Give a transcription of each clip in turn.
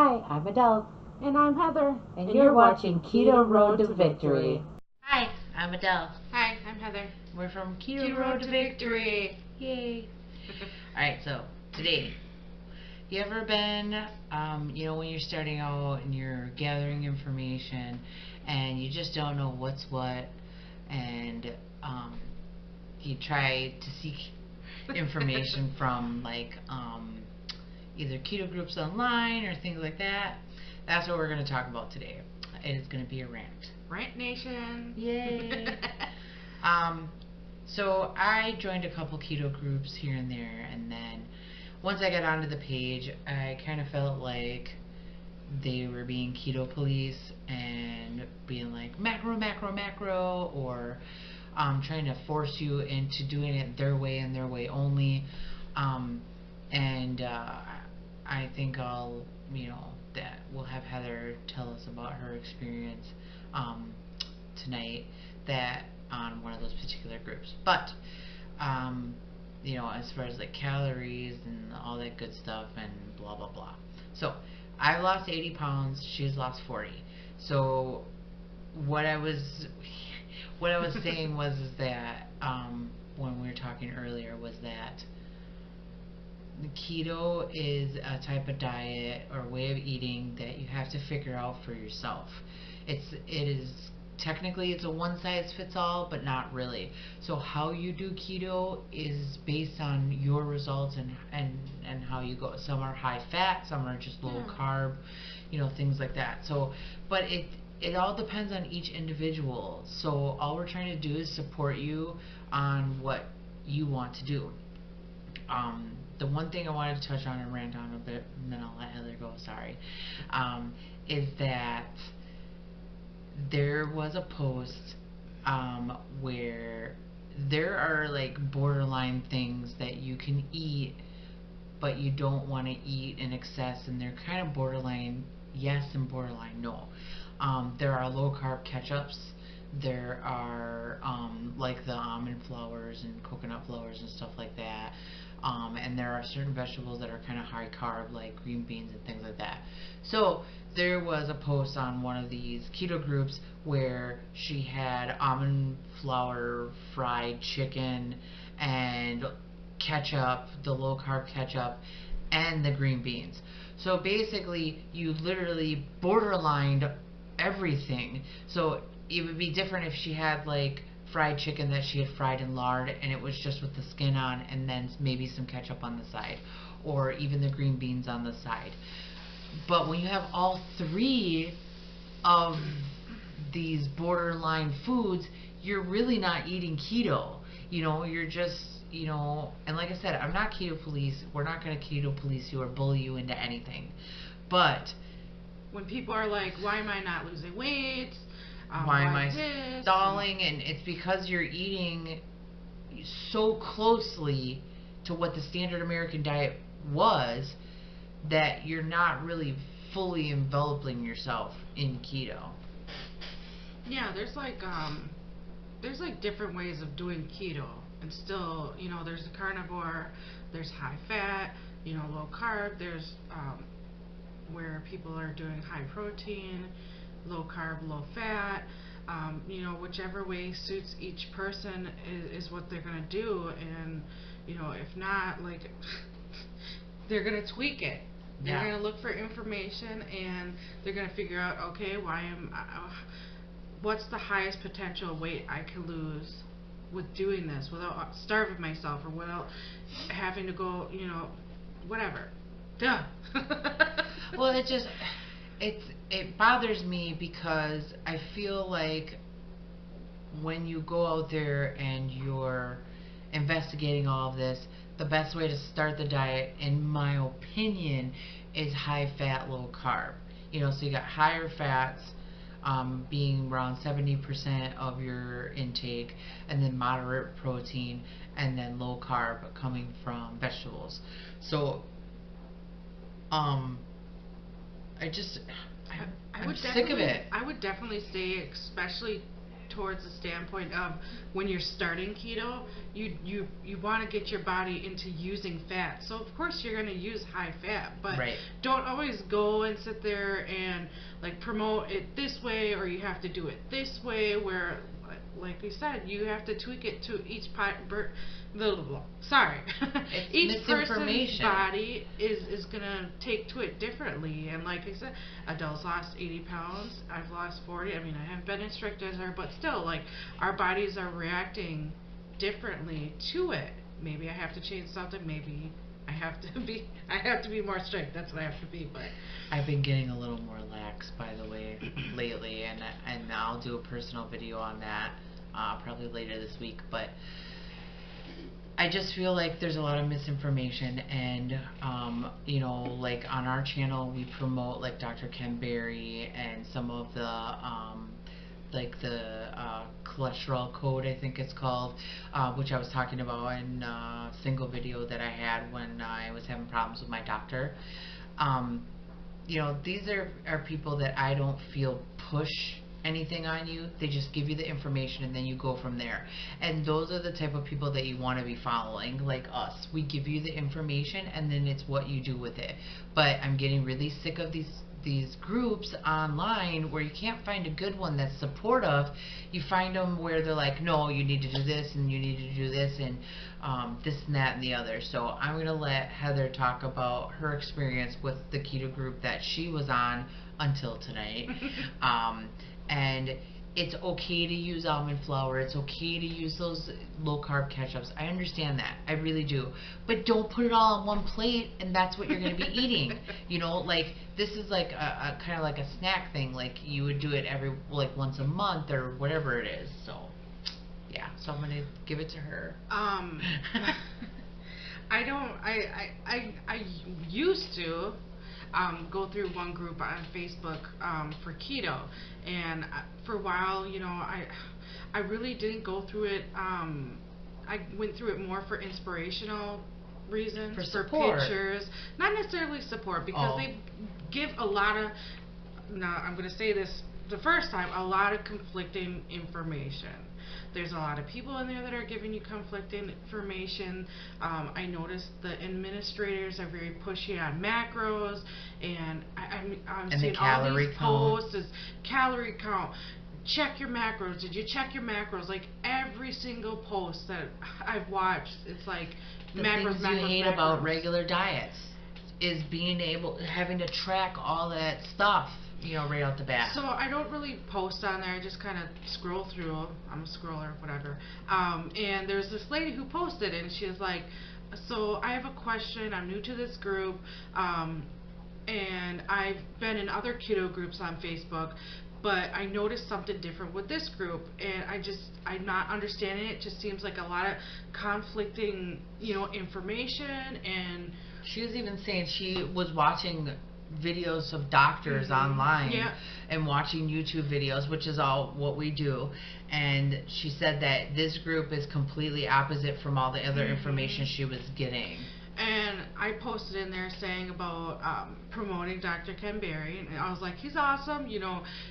Hi, I'm Adele. And I'm Heather. And you're watching Keto Road to Victory. Hi, I'm Adele. Hi, I'm Heather. We're from Keto Road to Victory. Yay. Alright, so today, you ever been, when you're starting out and you're gathering information and you just don't know what's what, and you try to seek information from either keto groups online or things like that? That's what we're going to talk about today. It is going to be a rant. Rant Nation. Yay. So I joined a couple keto groups here and there, and then once I got onto the page, I kind of felt like they were being keto police and being like macro, macro, macro, or trying to force you into doing it their way and their way only. I think that we'll have Heather tell us about her experience tonight on one of those particular groups. But as far as like calories and all that good stuff and blah blah blah. So I lost 80 pounds. She's lost 40. So what I was saying was that when we were talking earlier was that the keto is a type of diet or way of eating that you have to figure out for yourself. Technically it's a one size fits all, but not really. So how you do keto is based on your results and how you go. Some are high fat, some are just low carb, things like that. So, but it all depends on each individual. So all we're trying to do is support you on what you want to do. The one thing I wanted to touch on and rant on a bit, and then I'll let Heather go, sorry, is that there was a post where there are like borderline things that you can eat, but you don't want to eat in excess, and they're kind of borderline yes and borderline no. There are low carb ketchups. There are like the almond flours and coconut flours and stuff like that. And there are certain vegetables that are kind of high carb, like green beans and things like that. So there was a post on one of these keto groups where she had almond flour fried chicken and ketchup, the low carb ketchup, and the green beans. So basically you literally borderlined everything. So it would be different if she had like fried chicken that she had fried in lard and it was just with the skin on, and then maybe some ketchup on the side, or even the green beans on the side. But when you have all three of these borderline foods, you're really not eating keto. You're just, and like I said, I'm not keto police. We're not going to keto police you or bully you into anything. But when people are like, why am I not losing weight? Why am I stalling? And it's because you're eating so closely to what the standard American diet was that you're not really fully enveloping yourself in keto. Yeah, there's like different ways of doing keto, and still, there's the carnivore, there's high fat, low carb, there's where people are doing high protein, low carb, low fat. Whichever way suits each person is what they're going to do. And, if not, like, they're going to tweak it. They're going to look for information, and they're going to figure out, okay, what's the highest potential weight I can lose with doing this without starving myself or without having to go, whatever. Duh. Well, it bothers me because I feel like when you go out there and you're investigating all of this, the best way to start the diet, in my opinion, is high fat, low carb. So you got higher fats being around 70% of your intake, and then moderate protein, and then low carb coming from vegetables. So I'm sick of it. I would definitely say, especially towards the standpoint of when you're starting keto, you want to get your body into using fat. So of course you're going to use high fat, but Right. don't always go and sit there and like promote it this way, or you have to do it this way, where like we said, you have to tweak it to each sorry. It's Each person's misinformation. body is gonna take to it differently, and like I said, Adele's lost 80 pounds. I've lost 40. I mean, I haven't been as strict as her, but still, like our bodies are reacting differently to it. Maybe I have to change something. Maybe I have to be more strict. That's what I have to be. But I've been getting a little more lax, by the way, lately, and I'll do a personal video on that probably later this week. But I just feel like there's a lot of misinformation, and like on our channel, we promote like Dr. Ken Berry and some of the like the cholesterol code, I think it's called, which I was talking about in a single video that I had when I was having problems with my doctor. These are people that I don't feel push anything on you. They just give you the information and then you go from there. And those are the type of people that you want to be following, like us. We give you the information and then it's what you do with it. But I'm getting really sick of these groups online where you can't find a good one that's supportive. You find them where they're like, no, you need to do this and you need to do this and this and that and the other. So I'm going to let Heather talk about her experience with the keto group that she was on until tonight. And it's okay to use almond flour. It's okay to use those low-carb ketchups. I understand that. I really do. But don't put it all on one plate and that's what you're going to be eating. Like this is like a kind of like a snack thing. Like you would do it once a month or whatever it is. So, yeah. So I'm going to give it to her. I used to go through one group on Facebook for keto, and for a while, I really didn't go through it. I went through it more for inspirational reasons, For for support. pictures, not necessarily support, because they give a lot of. Now I'm going to say this the first time, a lot of conflicting information. There's a lot of people in there that are giving you conflicting information. I noticed the administrators are very pushy on macros, and I'm And the seeing all calorie these count. posts is calorie count. Check your macros. Did you check your macros? Like every single post that I've watched, it's like The macros, things macros, you hate macros. about regular diets is having to track all that stuff, right out the bat. So I don't really post on there. I just kind of scroll through. I'm a scroller, whatever. And there's this lady who posted, and she was like, "So I have a question. I'm new to this group, and I've been in other keto groups on Facebook, but I noticed something different with this group, and I'm not understanding it. It just seems like a lot of conflicting, information." And She was even saying she was watching videos of doctors online, yeah. and watching YouTube videos, which is all what we do, and she said that this group is completely opposite from all the other information she was getting. And I posted in there saying about promoting Dr. Ken Berry, and I was like, he's awesome.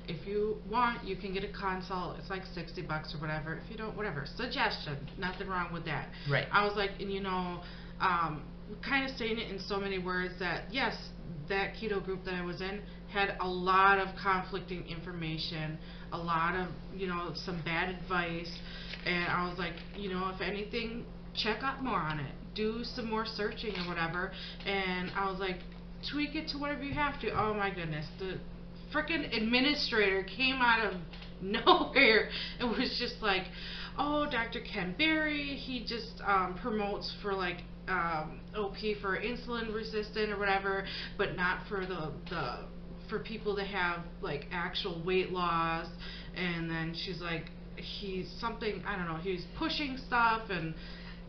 If you want, you can get a consult. It's like $60 or whatever. If you don't, whatever. Suggestion. Nothing wrong with that. Right. I was like, and kind of saying it in so many words that yes, that keto group that I was in had a lot of conflicting information, a lot of some bad advice, and I was like, if anything, check out more on it, do some more searching or whatever. And I was like, tweak it to whatever you have to. Oh my goodness, the freaking administrator came out of nowhere and was just like, oh, Dr. Ken Berry, he just promotes for like OP for insulin resistant or whatever, but not for for people that have like actual weight loss. And then she's like, he's something, I don't know, he was pushing stuff, and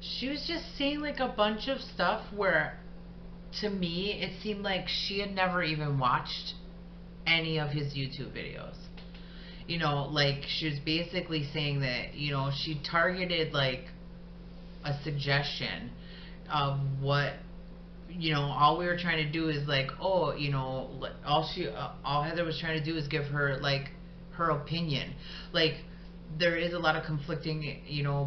She was just saying like a bunch of stuff where, to me, it seemed like she had never even watched any of his YouTube videos. Like she was basically saying that, she targeted like a suggestion of what, all we were trying to do is like, all Heather was trying to do is give her like her opinion. Like there is a lot of conflicting,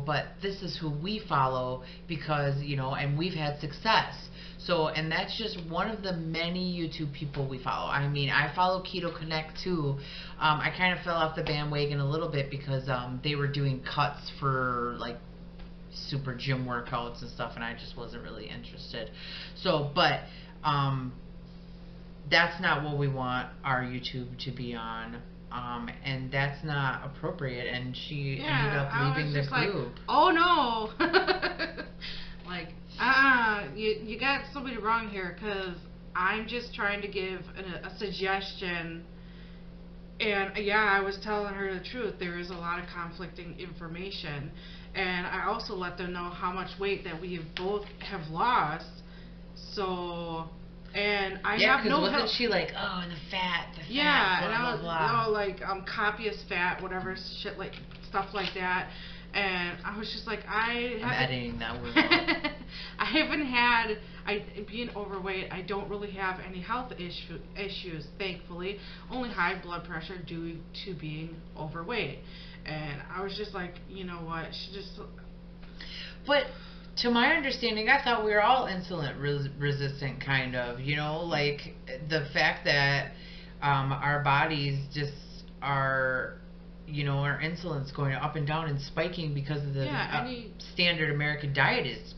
but this is who we follow because, and we've had success. So, and that's just one of the many YouTube people we follow. I mean, I follow Keto Connect too. I kind of fell off the bandwagon a little bit because they were doing cuts for like super gym workouts and stuff, and I just wasn't really interested. So, but that's not what we want our YouTube to be on. And that's not appropriate, and she ended up leaving the group. Like, oh no! Like, you got somebody wrong here, because I'm just trying to give a suggestion. And yeah, I was telling her the truth. There is a lot of conflicting information, and I also let them know how much weight that we both have lost. So, and I have no wasn't she like, oh, and the fat, yeah, blah, and I was blah, blah. like copious fat, whatever shit, like stuff like that. And I was just like, I'm editing that word. I haven't had, being overweight, I don't really have any health issues, thankfully. Only high blood pressure due to being overweight. And I was just like, you know what, she just... But to my understanding, I thought we were all insulin resistant, kind of, like the fact that our bodies just are... our insulin's going up and down and spiking because of the standard American diet is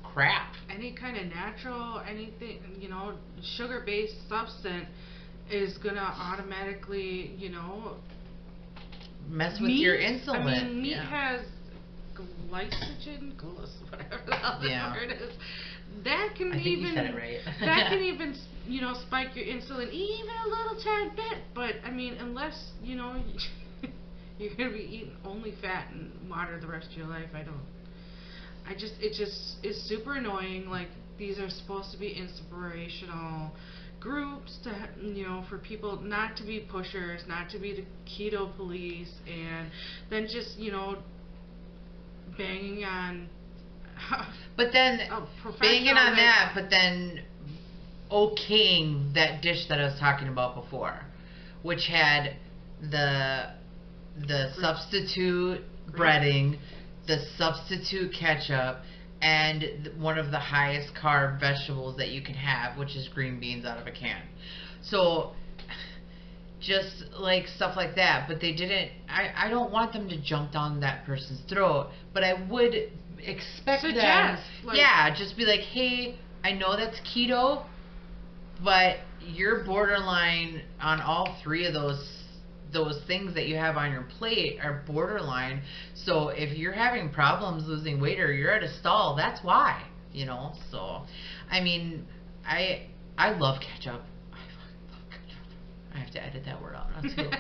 crap. Any kind of natural, anything, sugar-based substance is going to automatically, mess with your insulin. I mean, meat has glycogen, whatever the hell that word is. That can you said it right. that can even, spike your insulin even a little tad bit. But, I mean, unless, you're going to be eating only fat and water the rest of your life, it just is super annoying. Like, these are supposed to be inspirational groups to, for people not to be pushers, not to be the keto police, and then just, banging on. But then banging on that, but then okaying that dish that I was talking about before, which had the substitute breading, the substitute ketchup, and one of the highest carb vegetables that you can have, which is green beans out of a can. So just like stuff like that. But they didn't, I don't want them to jump down that person's throat, but I would expect them, just be like, hey, I know that's keto, but you're borderline on all three of those things that you have on your plate are borderline. So if you're having problems losing weight or you're at a stall, that's why, So, I mean, I love ketchup. I fucking love ketchup. I have to edit that word out now too.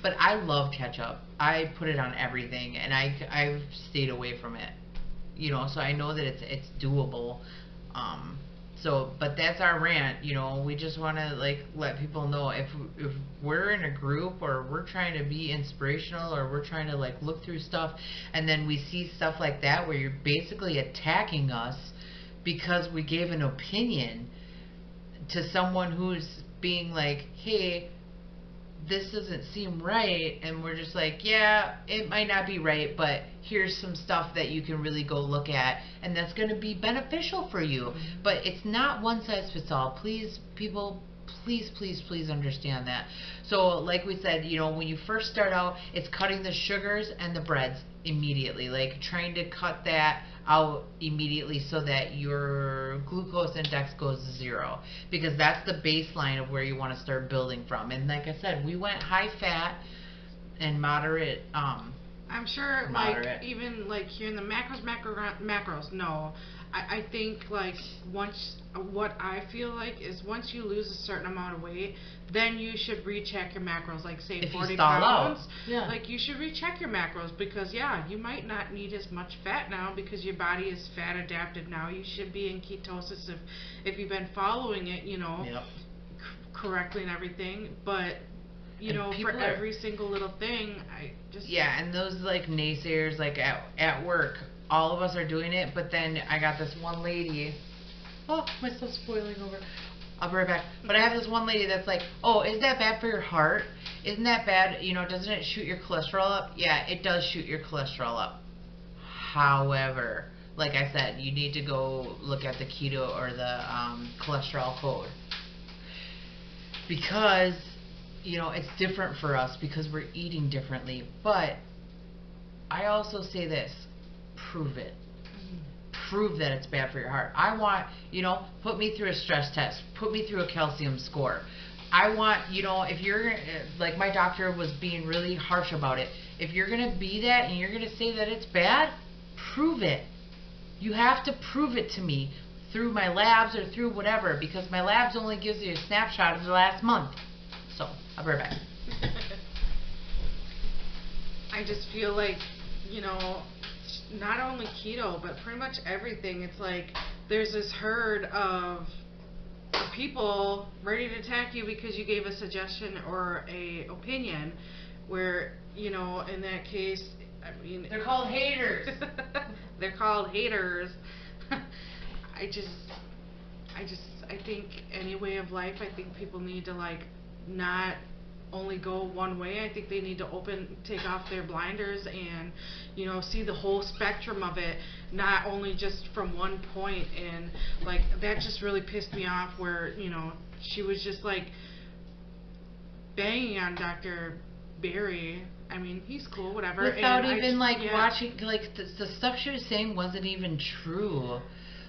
But I love ketchup. I put it on everything, and I've stayed away from it. So I know that it's doable. So, but that's our rant, we just want to, let people know if we're in a group or we're trying to be inspirational or we're trying to, look through stuff, and then we see stuff like that where you're basically attacking us because we gave an opinion to someone who's being like, hey, this doesn't seem right, and we're just like, yeah, it might not be right, but here's some stuff that you can really go look at, and that's going to be beneficial for you. Mm-hmm. But it's not one size fits all. Please, people, please understand that. So like we said, when you first start out, it's cutting the sugars and the breads immediately, trying to cut that out immediately so that your glucose index goes to 0, because that's the baseline of where you want to start building from. And like I said, we went high fat and moderate. I'm sure, moderate. Even here in the macros, no. I think what I feel like is once you lose a certain amount of weight, then you should recheck your macros. Say if 40 pounds, you should recheck your macros, because you might not need as much fat now because your body is fat adapted now. You should be in ketosis if you've been following it, correctly and everything. But for every single little thing, I just... Yeah, and those, naysayers, at work, all of us are doing it, but then I got this one lady... Oh, my stuff's spoiling over. I'll be right back. But I have this one lady that's like, oh, is that bad for your heart? isn't that bad? You know, doesn't it shoot your cholesterol up? Yeah, it does shoot your cholesterol up. However, like I said, you need to go look at the keto or the cholesterol code, because you know it's different for us because we're eating differently. But I also say this: prove it. Prove that it's bad for your heart. I want, you know, put me through a stress test, put me through a calcium score. I want, you know, if you're, like my doctor was being really harsh about it, if you're going to be that and you're going to say that it's bad, prove it. You have to prove it to me through my labs or through whatever, because my labs only gives you a snapshot of the last month. So, I'll be right back. I just feel like, you know, not only keto, but pretty much everything. It's like there's this herd of people ready to attack you because you gave a suggestion or a opinion, where, you know, in that case, I mean, They're called haters. they're called haters. I think any way of life, I think people need to, like, not only go one way. I think they need to take off their blinders and, you know, see the whole spectrum of it, not only just from one point. And like that just really pissed me off, where, you know, she was just like banging on Dr. Berry. I mean, he's cool, whatever. Without and even yeah. watching, like the stuff she was saying wasn't even true.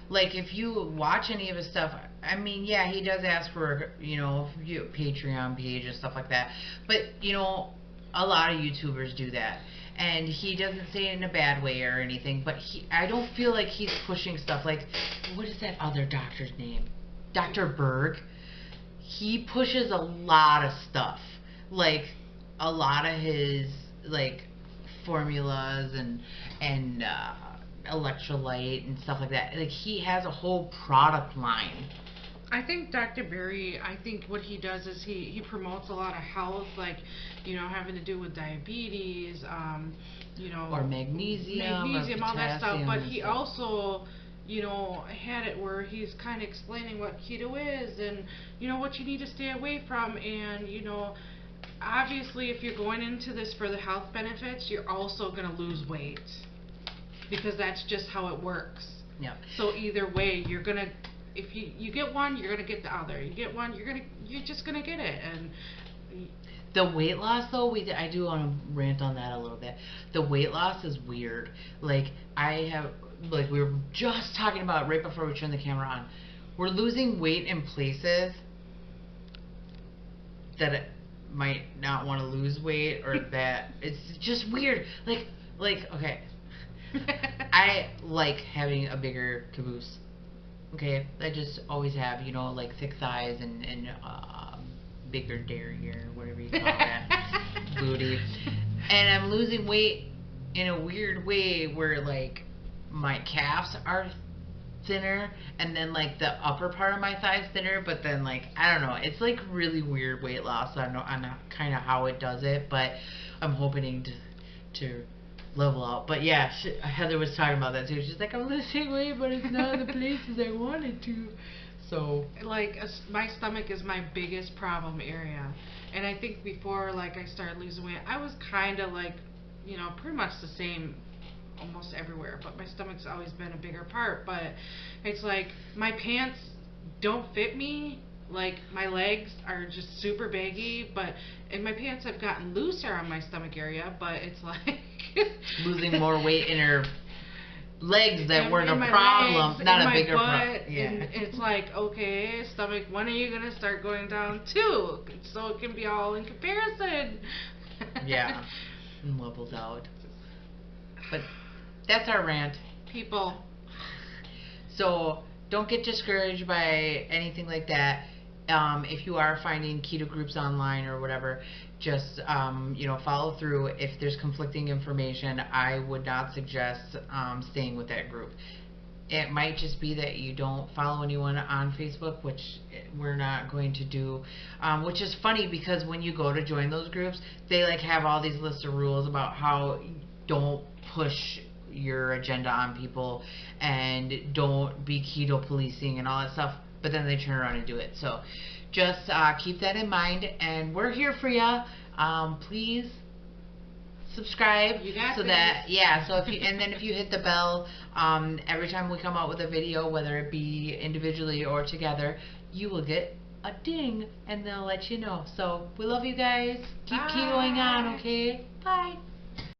Like, if you watch any of his stuff, I mean, yeah, he does ask for, you know, Patreon page and stuff like that. But, you know, a lot of YouTubers do that. And he doesn't say it in a bad way or anything. But I don't feel like he's pushing stuff. Like, what is that other doctor's name? Dr. Berg. He pushes a lot of stuff. Like, a lot of his, like, formulas and electrolyte and stuff like that. Like, he has a whole product line. I think Dr. Berry, I think what he does is he promotes a lot of health, like, you know, having to do with diabetes, you know, or magnesium, or all that stuff. But he stuff. also, you know, had it where he's kind of explaining what keto is and, you know, what you need to stay away from. And, you know, obviously if you're going into this for the health benefits, you're also going to lose weight, because that's just how it works. Yep. So either way, you're gonna, if you get one, you're gonna get the other. You get one, you're just gonna get it. And the weight loss, though, I do want to rant on that a little bit. The weight loss is weird. Like, like we were just talking about right before we turned the camera on. We're losing weight in places that it might not want to lose weight, or that it's just weird. Like okay. I like having a bigger caboose. Okay, I just always have, you know, like thick thighs and bigger derriere, whatever you call that, booty. And I'm losing weight in a weird way, where like my calves are thinner, and then like the upper part of my thighs thinner. But then, like, I don't know, it's like really weird weight loss. I don't know on kind of how it does it, but I'm hoping to level out. But yeah, Heather was talking about that too. She's like, I'm losing weight, but it's not in the places I wanted to. So, like, my stomach is my biggest problem area. And I think before, like, I started losing weight, I was kind of like, you know, pretty much the same almost everywhere, but my stomach's always been a bigger part. But it's like my pants don't fit me. Like, my legs are just super baggy, but in my pants I've gotten looser on my stomach area. But it's like losing more weight in her legs that weren't a my problem, legs, not in a my bigger butt, problem. Yeah. And it's like, okay, stomach, when are you gonna start going down too, so it can be all in comparison? Yeah, and levels out. But that's our rant. People. So don't get discouraged by anything like that. If you are finding keto groups online or whatever, just you know, follow through. If there's conflicting information, I would not suggest staying with that group. It might just be that you don't follow anyone on Facebook, which we're not going to do. Which is funny, because when you go to join those groups, they like have all these lists of rules about how don't push your agenda on people and don't be keto policing and all that stuff, but then they turn around and do it. So just keep that in mind, and we're here for you. Please subscribe You got so this. that so if you and then if you hit the bell every time we come out with a video, whether it be individually or together, you will get a ding and they'll let you know. So we love you guys. Keep Bye. ketoing on, okay? Bye.